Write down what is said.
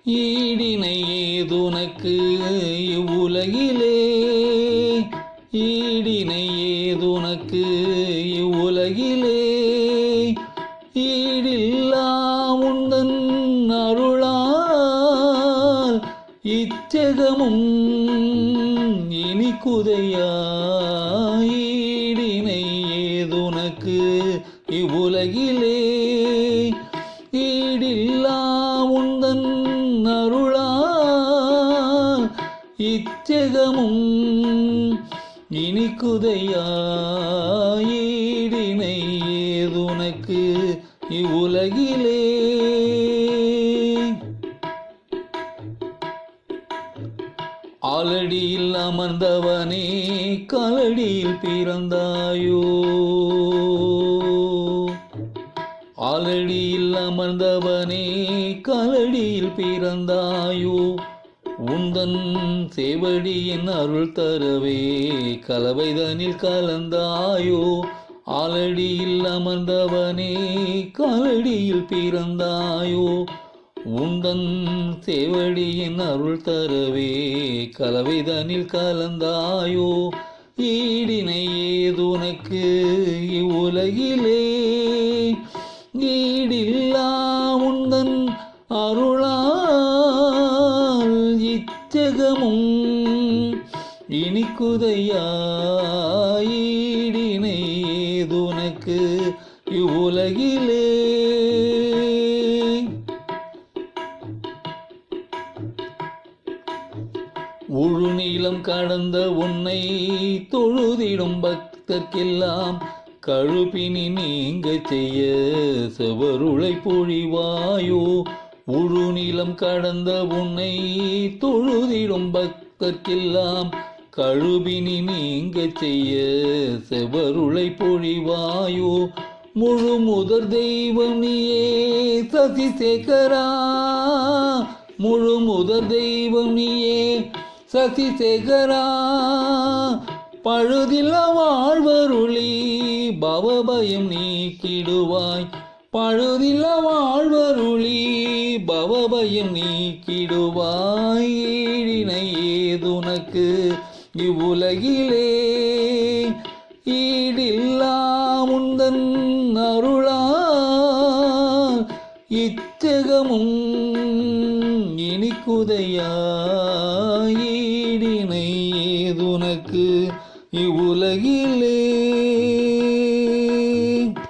ஈடினை ஏதுனக்கு இவ்வுலகிலே, ஈடினை ஏதுனக்கு இவ்வுலகிலே, ஈடில்லா உந்தன் அருளால் இச்சகமும் இனிக்குதையா. ஈடினை ஏதுனக்கு இவ்வுலகிலே, ஈடில்லா உந்தன் அருளால் இச்சகமும் இனிக்குதையா. ஈடினை ஏதுனக்கு இவ்வுலகிலே. ஆலடியில் அமர்ந்தவனே காலடியில் பிறந்தாயோ, ஆலடியில் அமர்ந்தவனே காலடியில் பிறந்தாயோ, உந்தன் சேவடியின் அருள் தரவே கலவைதனில் கலந்தாயோ. ஆலடியில் அமர்ந்தவனே காலடியில் பிறந்தாயோ, உந்தன் சேவடியின் அருள் தரவே கலவைதனில் கலந்தாயோ. ஈடினை ஏதுனக்கு இவ்வுலகிலே, ஈடில்லா உந்தன் அருளால் இச்சகமும் இனிக்குதையா. ஈடினை ஏதுனக்கு இவ்வுலகிலே. முழுநீளம் கடந்த உன்னை தொழுதிடும் பக்தர்க்கெல்லாம் கழுப்பினி நீங்க செய்ய செவருளை பொழிவாயோ. முழுநீளம் கடந்த உன்னை தொழுதிடும் பக்தர்க்கெல்லாம் கழுபினி நீங்க செய்ய செவருளை பொழிவாயோ. முழு முதற் தெய்வம் நீயே சசிசேகரா, முழு முதற் தெய்வம் நீயே சசிசேகரா. பழுதில்ல வாழ்வருளி பவபயம் நீக்கிடுவாய், பழுதில்ல வாழ்வருளி பவபயம் நீக்கிடுவாய். ஈடினை ஏதுனக்கு இவ்வுலகிலே, ஈடில்லா உந்தன் அருளால் இச்சகமும் இனிக்குதையா. ஈடினை ஏதுனக்கு இவ்வுலகிலே.